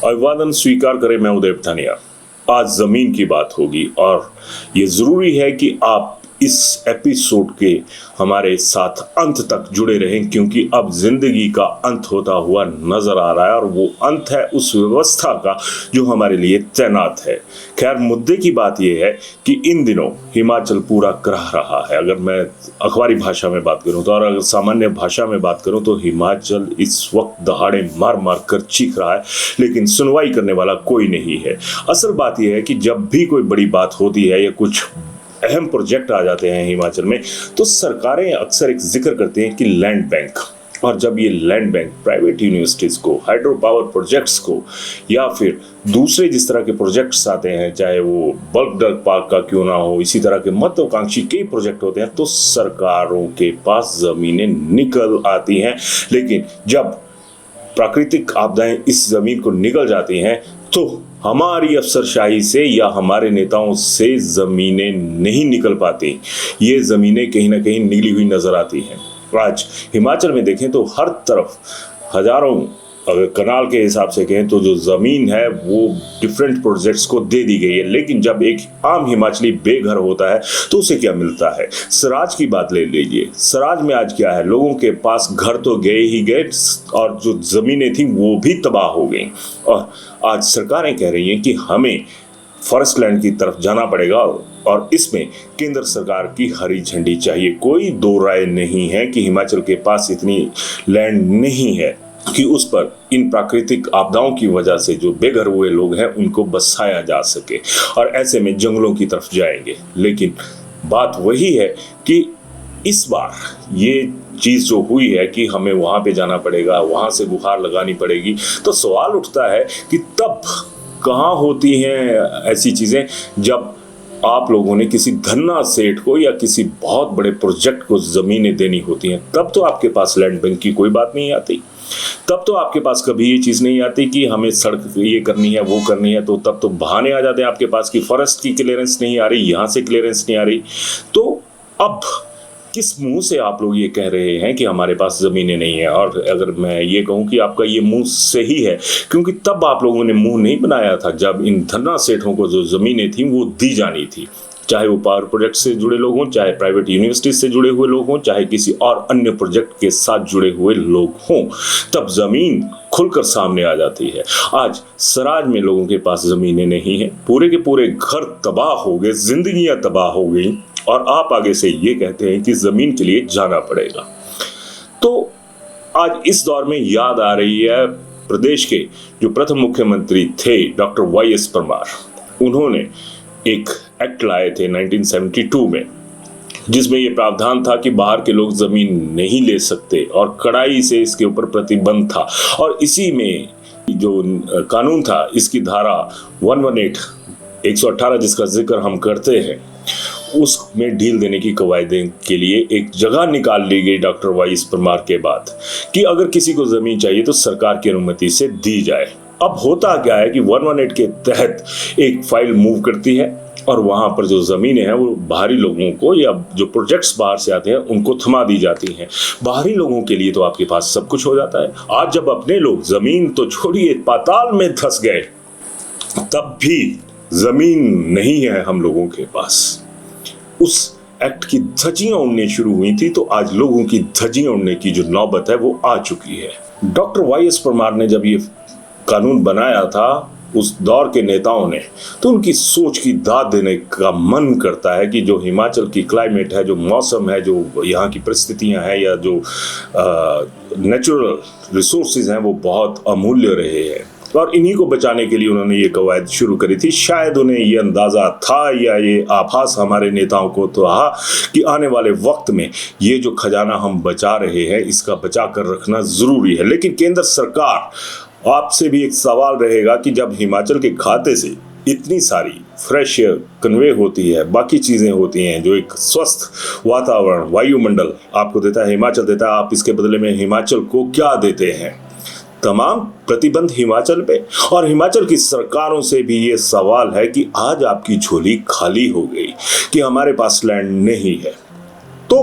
अभिवादन स्वीकार करें। मैं उदय पठानिया। आज जमीन की बात होगी और ये जरूरी है कि आप इस एपिसोड के हमारे साथ अंत तक जुड़े रहें, क्योंकि अब जिंदगी का अंत होता हुआ नजर आ रहा है और वो अंत है उस व्यवस्था का जो हमारे लिए तैनात है। खैर, मुद्दे की बात यह है कि इन दिनों हिमाचल पूरा कराह रहा है। अगर मैं अखबारी भाषा में बात करूं तो, और अगर सामान्य भाषा में बात करूं तो हिमाचल इस वक्त दहाड़े मार मार कर चीख रहा है, लेकिन सुनवाई करने वाला कोई नहीं है। असल बात यह है कि जब भी कोई बड़ी बात होती है या कुछ अहम प्रोजेक्ट आ जाते हैं हिमाचल में, तो सरकारें अक्सर एक जिक्र करती हैं कि लैंड बैंक। और जब ये लैंड बैंक प्राइवेट यूनिवर्सिटीज को, हाइड्रो पावर प्रोजेक्ट्स को, या फिर दूसरे जिस तरह के प्रोजेक्ट्स आते हैं, चाहे वो बल्क ड्रग पार्क का क्यों ना हो, इसी तरह के महत्वाकांक्षी कई प्रोजेक्ट होते हैं, तो सरकारों के पास जमीनें निकल आती हैं। लेकिन जब प्राकृतिक आपदाएं इस जमीन को निकल जाती हैं तो हमारी अफसरशाही से या हमारे नेताओं से जमीनें नहीं निकल पाती। ये जमीनें कहीं ना कहीं निकली हुई नजर आती हैं। आज हिमाचल में देखें तो हर तरफ हजारों, अगर कनाल के हिसाब से कहें तो जो जमीन है वो डिफरेंट प्रोजेक्ट्स को दे दी गई है। लेकिन जब एक आम हिमाचली बेघर होता है तो उसे क्या मिलता है? सराज की बात ले लीजिए। सराज में आज क्या है? लोगों के पास घर तो गए ही गए और जो जमीनें थी वो भी तबाह हो गई। और आज सरकारें कह रही हैं कि हमें फॉरेस्ट लैंड की तरफ जाना पड़ेगा और इसमें केंद्र सरकार की हरी झंडी चाहिए। कोई दो राय नहीं है कि हिमाचल के पास इतनी लैंड नहीं है कि उस पर इन प्राकृतिक आपदाओं की वजह से जो बेघर हुए लोग हैं उनको बसाया जा सके, और ऐसे में जंगलों की तरफ जाएंगे। लेकिन बात वही है कि इस बार ये चीज जो हुई है कि हमें वहां पे जाना पड़ेगा, वहां से गुहार लगानी पड़ेगी, तो सवाल उठता है कि तब कहाँ होती हैं ऐसी चीजें जब आप लोगों ने किसी धन्ना सेठ को या किसी बहुत बड़े प्रोजेक्ट को जमीनें देनी होती हैं। तब तो आपके पास लैंड बैंक की कोई बात नहीं आती। तब तो आपके पास कभी ये चीज नहीं आती कि हमें सड़क ये करनी है, वो करनी है। तो तब तो बहाने आ जाते हैं आपके पास कि फॉरेस्ट की क्लियरेंस नहीं आ रही, यहां से क्लियरेंस नहीं आ रही। तो अब किस मुंह से आप लोग ये कह रहे हैं कि हमारे पास जमीनें नहीं है? और अगर मैं ये कहूं कि आपका ये मुंह सही है, क्योंकि तब आप लोगों ने मुंह नहीं बनाया था जब इन धन्ना सेठों को जो जमीनें थी वो दी जानी थी। चाहे वो पावर प्रोजेक्ट से जुड़े लोग हों, चाहे प्राइवेट यूनिवर्सिटी से जुड़े हुए लोग हों, चाहे किसी और अन्य प्रोजेक्ट के साथ जुड़े हुए लोग हों, तब जमीन खुलकर सामने आ जाती है। आज सराज में लोगों के पास जमीनें नहीं है, पूरे के पूरे घर तबाह हो गए, जिंदगियां तबाह हो गई, और आप आगे से ये कहते हैं कि जमीन के लिए जाना पड़ेगा। तो आज इस दौर में याद आ रही है प्रदेश के जो प्रथम मुख्यमंत्री थे डॉक्टर वाई.एस. परमार। उन्होंने एक एक्ट लाए थे 1972 में, जिसमें यह प्रावधान था कि बाहर के लोग जमीन नहीं ले सकते और कड़ाई से इसके ऊपर प्रतिबंध था। और इसी में जो कानून था, इसकी धारा 118 जिसका जिक्र हम करते हैं, उसमें ढील देने की कवायदें के लिए एक जगह निकाल ली गई डॉक्टर वाई.एस. परमार के बाद कि अगर किसी को जमीन चाहिए तो सरकार की अनुमति से दी जाए। अब होता क्या है कि 118 के तहत एक फाइल मूव करती है और वहां पर जो जमीनें हैं वो बाहरी लोगों को, या जो प्रोजेक्ट्स बाहर से आते हैं उनको थमा दी जाती हैं। बाहरी लोगों के लिए तो आपके पास सब कुछ हो जाता है। आज जब अपने लोग जमीन तो छोड़िए पाताल में धंस गए, तब भी जमीन नहीं है हम लोगों के पास। उस एक्ट की धज्जियां उड़नी शुरू हुई थी, तो आज लोगों की धज्जियां उड़ने की जो नौबत है वो आ चुकी है। डॉक्टर वाई.एस. परमार ने जब ये कानून बनाया था उस दौर के नेताओं ने, तो उनकी सोच की दाद देने का मन करता है कि जो हिमाचल की क्लाइमेट है, जो मौसम है, जो यहाँ की परिस्थितियां हैं, या जो नेचुरल रिसोर्सेज हैं, वो बहुत अमूल्य रहे हैं। और इन्हीं को बचाने के लिए उन्होंने ये कवायद शुरू करी थी। शायद उन्हें ये अंदाजा था या ये आभास हमारे नेताओं को था कि आने वाले वक्त में ये जो खजाना हम बचा रहे हैं इसका बचा कर रखना जरूरी है। लेकिन केंद्र सरकार, आपसे भी एक सवाल रहेगा कि जब हिमाचल के खाते से इतनी सारी फ्रेश एयर कन्वे होती है, बाकी चीज़ें होती हैं, जो एक स्वस्थ वातावरण, वायुमंडल आपको देता है, हिमाचल देता है, आप इसके बदले में हिमाचल को क्या देते हैं? तमाम प्रतिबंध हिमाचल पे। और हिमाचल की सरकारों से भी ये सवाल है कि आज आपकी झोली खाली हो गई कि हमारे पास लैंड नहीं है। तो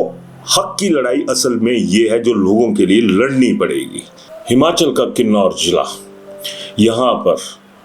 हक की लड़ाई असल में ये है जो लोगों के लिए लड़नी पड़ेगी। हिमाचल का किन्नौर जिला यहाँ पर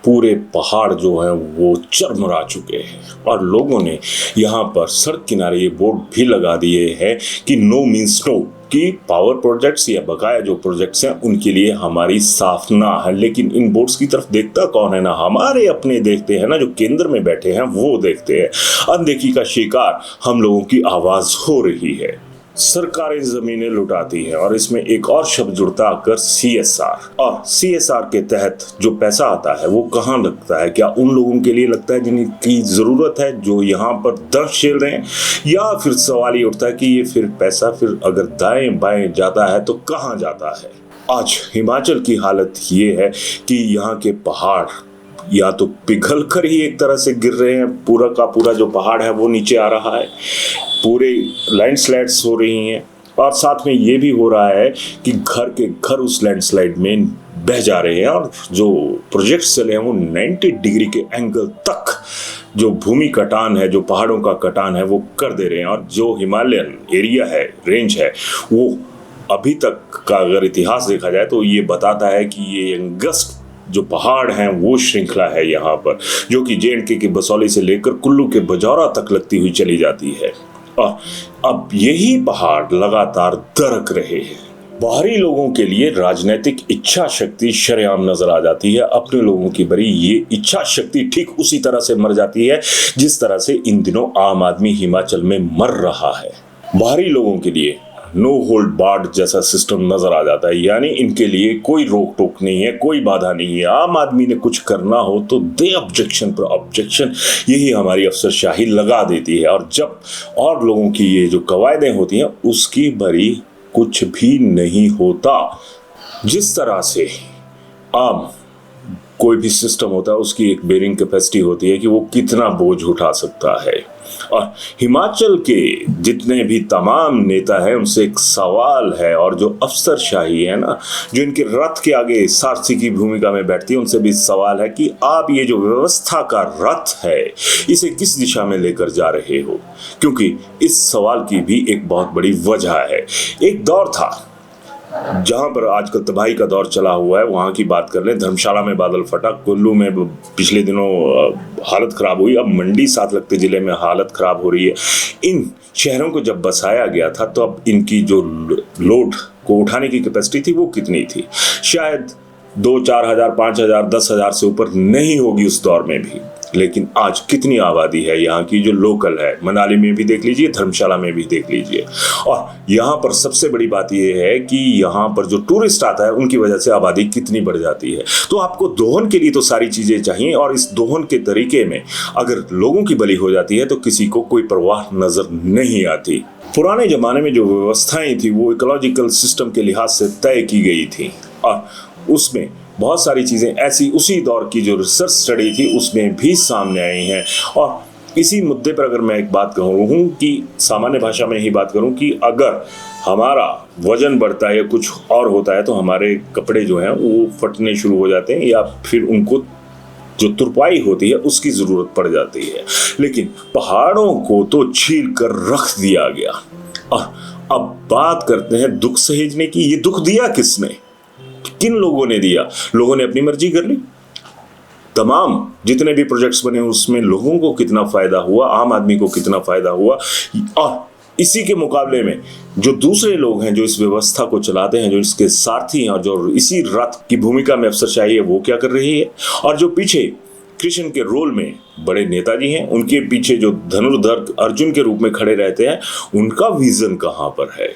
पूरे पहाड़ जो हैं वो चरमरा चुके हैं और लोगों ने यहाँ पर सड़क किनारे ये बोर्ड भी लगा दिए हैं कि नो मीन्स नो, कि पावर प्रोजेक्ट्स या बकाया जो प्रोजेक्ट्स हैं उनके लिए हमारी साफ ना है। लेकिन इन बोर्ड्स की तरफ देखता कौन है? ना हमारे अपने देखते हैं, ना जो केंद्र में बैठे हैं वो देखते हैं। अनदेखी का शिकार हम लोगों की आवाज हो रही है। सरकारें जमीनें लुटाती हैं और इसमें एक और शब्द जुड़ता आकर CSR। और CSR के तहत जो पैसा आता है वो कहाँ लगता है? क्या उन लोगों के लिए लगता है जिनकी जरूरत है, जो यहाँ पर दर्द झेल रहे हैं? या फिर सवाल ये उठता है कि ये फिर पैसा फिर अगर दाएं बाएं जाता है तो कहाँ जाता है? आज हिमाचल की हालत ये है कि यहाँ के पहाड़ या तो पिघल कर ही एक तरह से गिर रहे हैं, पूरा का पूरा जो पहाड़ है वो नीचे आ रहा है, पूरे लैंडस्लाइड्स हो रही हैं और साथ में ये भी हो रहा है कि घर के घर उस लैंडस्लाइड में बह जा रहे हैं और जो प्रोजेक्ट्स चले हैं वो 90 डिग्री के एंगल तक जो भूमि कटान है, जो पहाड़ों का कटान है वो कर दे रहे हैं। और जो हिमालयन एरिया है, रेंज है, वो अभी तक का अगर इतिहास देखा जाए तो ये बताता है कि ये यंगेस्ट जो पहाड़ हैं वो श्रृंखला है यहाँ पर, जो कि J&K के बसौली से लेकर कुल्लू के बजौरा तक लगती हुई चली जाती है। और अब यही पहाड़ लगातार दरक रहे हैं। बाहरी लोगों के लिए राजनीतिक इच्छा शक्ति शरेआम नजर आ जाती है, अपने लोगों की बड़ी ये इच्छा शक्ति ठीक उसी तरह से मर जाती है जिस तरह से इन दिनों आम आदमी हिमाचल में मर रहा है। बाहरी लोगों के लिए नो होल्ड बार्ड जैसा सिस्टम नजर आ जाता है, यानी इनके लिए कोई रोक टोक नहीं है, कोई बाधा नहीं है। आम आदमी ने कुछ करना हो तो दे ऑब्जेक्शन पर ऑब्जेक्शन, यही हमारी अफसरशाही लगा देती है। और जब और लोगों की ये जो कवायदें होती हैं उसकी बरी कुछ भी नहीं होता। जिस तरह से आम कोई भी सिस्टम होता है उसकी एक बेरिंग कैपेसिटी होती है कि वो कितना बोझ उठा सकता है। और हिमाचल के जितने भी तमाम नेता हैं उनसे एक सवाल है, और जो अफसरशाही है ना, जो इनके रथ के आगे सारथी की भूमिका में बैठती है, उनसे भी सवाल है कि आप ये जो व्यवस्था का रथ है इसे किस दिशा में लेकर जा रहे हो? क्योंकि इस सवाल की भी एक बहुत बड़ी वजह है। एक दौर था जहां पर आजकल तबाही का दौर चला हुआ है, वहां की बात कर लें, धर्मशाला में बादल फटा, कुल्लू में पिछले दिनों हालत खराब हुई, अब मंडी साथ लगते जिले में हालत खराब हो रही है। इन शहरों को जब बसाया गया था तो अब इनकी जो लोड को उठाने की कैपेसिटी थी वो कितनी थी? शायद 2-4 हजार, 5 हजार, 10 हजार से ऊपर नहीं होगी उस दौर में भी। लेकिन आज कितनी आबादी है यहाँ की जो लोकल है, मनाली में भी देख लीजिए, धर्मशाला में भी देख लीजिए। और यहाँ पर सबसे बड़ी बात यह है कि यहाँ पर जो टूरिस्ट आता है उनकी वजह से आबादी कितनी बढ़ जाती है। तो आपको दोहन के लिए तो सारी चीजें चाहिए, और इस दोहन के तरीके में अगर लोगों की बलि हो जाती है तो किसी को कोई परवाह नजर नहीं आती। पुराने जमाने में जो व्यवस्थाएं थी वो इकोलॉजिकल सिस्टम के लिहाज से तय की गई थी, और उसमें बहुत सारी चीज़ें ऐसी उसी दौर की जो रिसर्च स्टडी थी उसमें भी सामने आई हैं। और इसी मुद्दे पर अगर मैं एक बात कहूँ कि सामान्य भाषा में ही बात करूँ कि अगर हमारा वजन बढ़ता है या कुछ और होता है तो हमारे कपड़े जो हैं वो फटने शुरू हो जाते हैं, या फिर उनको जो तुरपाई होती है उसकी ज़रूरत पड़ जाती है। लेकिन पहाड़ों को तो छील कर रख दिया गया। और अब बात करते हैं दुख सहेजने की। ये दुख दिया किसने, किन लोगों ने दिया? लोगों ने अपनी मर्जी कर ली। तमाम जितने भी प्रोजेक्ट्स बने उसमें लोगों को कितना फायदा हुआ, आम आदमी को कितना फायदा हुआ। और इसी के मुकाबले में जो दूसरे लोग हैं जो इस व्यवस्था को चलाते हैं, जो इसके सारथी हैं और जो इसी रथ की भूमिका में अफसरशाही है, वो क्या कर रही है? और जो पीछे कृष्ण के रोल में बड़े नेताजी हैं, उनके पीछे जो धनुर्धर अर्जुन के रूप में खड़े रहते हैं, उनका विजन कहां पर है?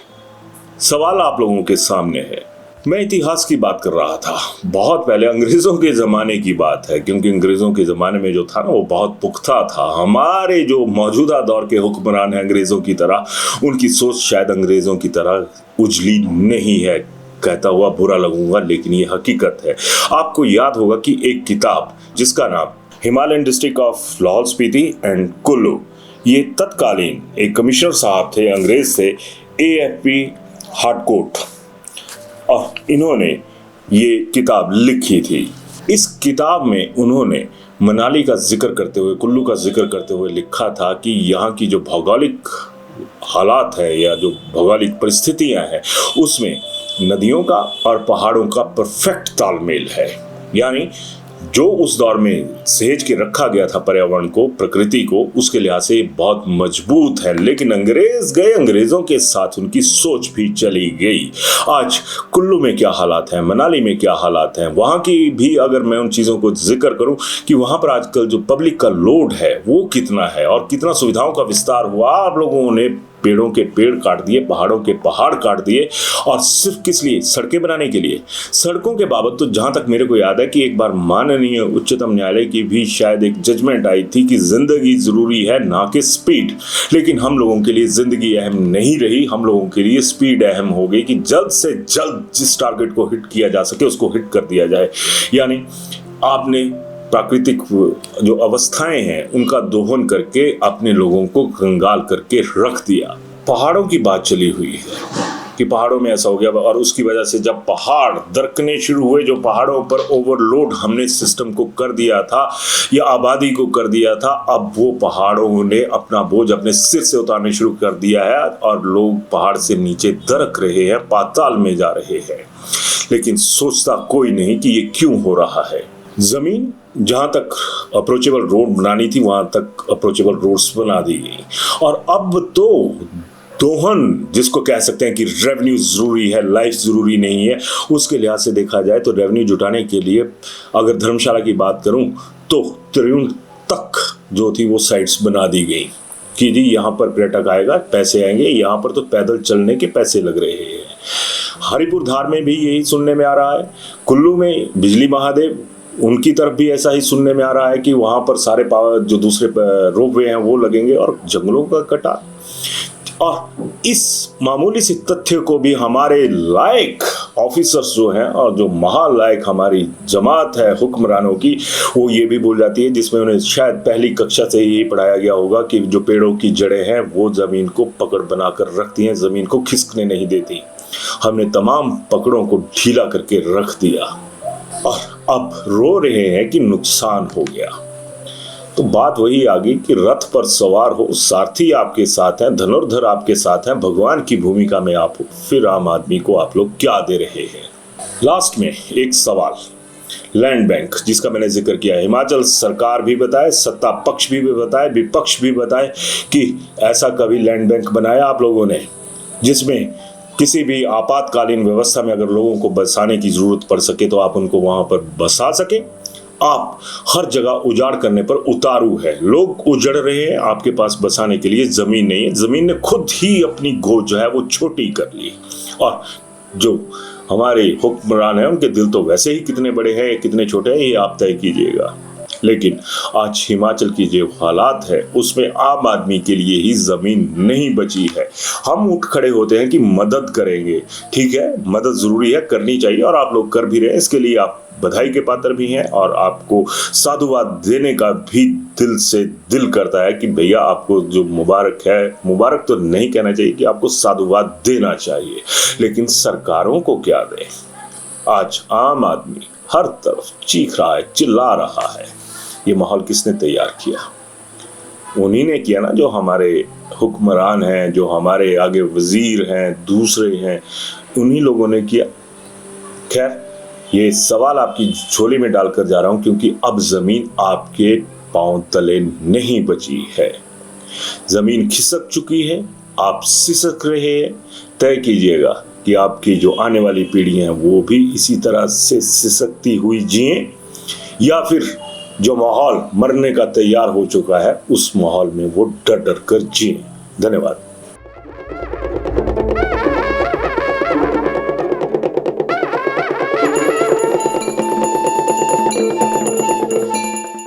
सवाल आप लोगों के सामने है। मैं इतिहास की बात कर रहा था, बहुत पहले अंग्रेजों के ज़माने की बात है, क्योंकि अंग्रेज़ों के ज़माने में जो था ना वो बहुत पुख्ता था। हमारे जो मौजूदा दौर के हुक्मरान हैं अंग्रेज़ों की तरह, उनकी सोच शायद अंग्रेज़ों की तरह उजली नहीं है। कहता हुआ बुरा लगूंगा लेकिन ये हकीकत है। आपको याद होगा कि एक किताब जिसका नाम Himalayan district of Lahaul Spiti and Kullu, ये तत्कालीन एक कमिश्नर साहब थे, अंग्रेज थे, AFP हार्डकोट, और इन्होंने ये किताब लिखी थी। इस किताब में उन्होंने मनाली का जिक्र करते हुए, कुल्लू का जिक्र करते हुए लिखा था कि यहाँ की जो भौगोलिक हालात है या जो भौगोलिक परिस्थितियाँ हैं उसमें नदियों का और पहाड़ों का परफेक्ट तालमेल है। यानी जो उस दौर में सहेज के रखा गया था पर्यावरण को, प्रकृति को, उसके लिहाज से बहुत मजबूत है। लेकिन अंग्रेज गए, अंग्रेजों के साथ उनकी सोच भी चली गई। आज कुल्लू में क्या हालात हैं, मनाली में क्या हालात हैं, वहाँ की भी अगर मैं उन चीज़ों को जिक्र करूँ कि वहाँ पर आजकल जो पब्लिक का लोड है वो कितना है और कितना सुविधाओं का विस्तार हुआ। आप लोगों ने पेड़ों के पेड़ काट दिए, पहाड़ों के पहाड़ काट दिए, और सिर्फ किस लिए? सड़कें बनाने के लिए। सड़कों के बाबत तो जहां तक मेरे को याद है कि एक बार माननीय उच्चतम न्यायालय की भी शायद एक जजमेंट आई थी कि जिंदगी जरूरी है ना कि स्पीड। लेकिन हम लोगों के लिए जिंदगी अहम नहीं रही, हम लोगों के लिए स्पीड अहम हो गई कि जल्द से जल्द जिस टारगेट को हिट किया जा सके उसको हिट कर दिया जाए। यानी आपने प्राकृतिक जो अवस्थाएं हैं उनका दोहन करके अपने लोगों को कंगाल करके रख दिया। पहाड़ों की बात चली हुई है कि पहाड़ों में ऐसा हो गया, और उसकी वजह से जब पहाड़ दरकने शुरू हुए, जो पहाड़ों पर ओवरलोड हमने सिस्टम को कर दिया था या आबादी को कर दिया था, अब वो पहाड़ों ने अपना बोझ अपने सिर से उतारने शुरू कर दिया है और लोग पहाड़ से नीचे दरक रहे हैं, पाताल में जा रहे हैं। लेकिन सोचता कोई नहीं कि ये क्यों हो रहा है। जमीन जहां तक अप्रोचेबल रोड बनानी थी वहां तक अप्रोचेबल रोड्स बना दी गई, और अब तो दोहन जिसको कह सकते हैं कि रेवेन्यू जरूरी है, लाइफ जरूरी नहीं है, उसके लिहाज से देखा जाए तो रेवेन्यू जुटाने के लिए अगर धर्मशाला की बात करूं तो त्रियुण तक जो थी वो साइट्स बना दी गई कि जी यहाँ पर पर्यटक आएगा, पैसे आएंगे, यहाँ पर तो पैदल चलने के पैसे लग रहे हैं। हरिपुर धार में भी यही सुनने में आ रहा है। कुल्लू में बिजली महादेव, उनकी तरफ भी ऐसा ही सुनने में आ रहा है कि वहां पर सारे जो दूसरे रोपवे हैं वो लगेंगे और जंगलों का कटाव। और इस मामूली से तथ्य को भी हमारे लायक ऑफिसर्स जो हैं और जो महालायक हमारी जमात है हुक्मरानों की, वो ये भी बोल जाती है, जिसमें उन्हें शायद पहली कक्षा से ही पढ़ाया गया होगा कि जो पेड़ों की जड़ें हैं वो जमीन को पकड़ बनाकर रखती हैं, जमीन को खिसकने नहीं देती। हमने तमाम पकड़ों को ढीला करके रख दिया और अब रो रहे हैं कि नुकसान हो गया। तो बात वही आ गई कि रथ पर सवार हो, सारथी आपके साथ हैं, धनुर्धर आपके साथ हैं, भगवान की भूमिका में आप हो, फिर आम आदमी को आप लोग क्या दे रहे हैं। लास्ट में एक सवाल, लैंड बैंक जिसका मैंने जिक्र किया, हिमाचल सरकार भी बताए, सत्ता पक्ष भी बताए, विपक्ष भी बताए कि ऐसा कभी लैंड बैंक बनाया आप लोगों ने जिसमें किसी भी आपातकालीन व्यवस्था में अगर लोगों को बसाने की जरूरत पड़ सके तो आप उनको वहां पर बसा सके। आप हर जगह उजाड़ करने पर उतारू है, लोग उजड़ रहे हैं, आपके पास बसाने के लिए जमीन नहीं है, जमीन ने खुद ही अपनी गोद जो है वो छोटी कर ली। और जो हमारे हुक्मरान हैं उनके दिल तो वैसे ही कितने बड़े हैं कितने छोटे हैं ये आप तय कीजिएगा। लेकिन आज हिमाचल की जो हालात है उसमें आम आदमी के लिए ही जमीन नहीं बची है। हम उठ खड़े होते हैं कि मदद करेंगे, ठीक है, मदद जरूरी है, करनी चाहिए और आप लोग कर भी रहे हैं, इसके लिए आप बधाई के पात्र भी हैं और आपको साधुवाद देने का भी दिल से दिल करता है कि भैया आपको जो मुबारक है, मुबारक तो नहीं कहना चाहिए कि आपको साधुवाद देना चाहिए। लेकिन सरकारों को क्या दें? आज आम आदमी हर तरफ चीख रहा है, चिल्ला रहा है। ये माहौल किसने तैयार किया? उन्हीं ने किया ना, जो हमारे हुक्मरान हैं, जो हमारे आगे वजीर हैं, दूसरे हैं, उन्हीं लोगों ने किया। खैर, ये सवाल आपकी झोली में डालकर जा रहा हूं क्योंकि अब जमीन आपके पांव तले नहीं बची है, जमीन खिसक चुकी है, आप सिसक रहे हैं। तय कीजिएगा कि आपकी जो आने वाली पीढ़ी हैं वो भी इसी तरह से सिसकती हुई जिए या फिर जो माहौल मरने का तैयार हो चुका है उस माहौल में वो डर डर कर जिए। धन्यवाद।